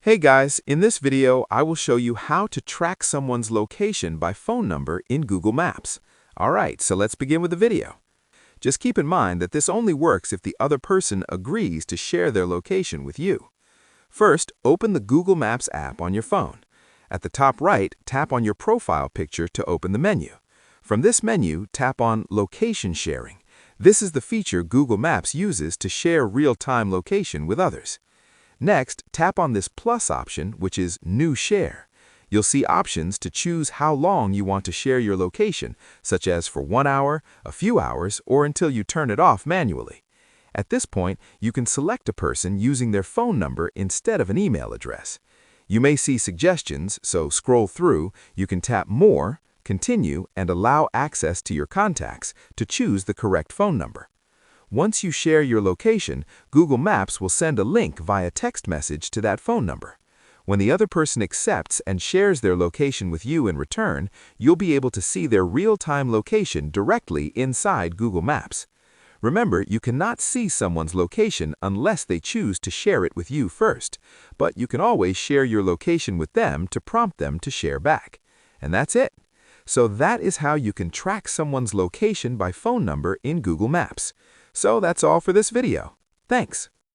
Hey guys, in this video, I will show you how to track someone's location by phone number in Google Maps. Alright, so let's begin with the video. Just keep in mind that this only works if the other person agrees to share their location with you. First, open the Google Maps app on your phone. At the top right, tap on your profile picture to open the menu. From this menu, tap on Location Sharing. This is the feature Google Maps uses to share real-time location with others. Next, tap on this plus option, which is New Share. You'll see options to choose how long you want to share your location, such as for 1 hour, a few hours, or until you turn it off manually. At this point, you can select a person using their phone number instead of an email address. You may see suggestions, so scroll through. You can tap More, Continue, and allow access to your contacts to choose the correct phone number. Once you share your location, Google Maps will send a link via text message to that phone number. When the other person accepts and shares their location with you in return, you'll be able to see their real-time location directly inside Google Maps. Remember, you cannot see someone's location unless they choose to share it with you first, but you can always share your location with them to prompt them to share back. And that's it. So that is how you can track someone's location by phone number in Google Maps. So that's all for this video. Thanks.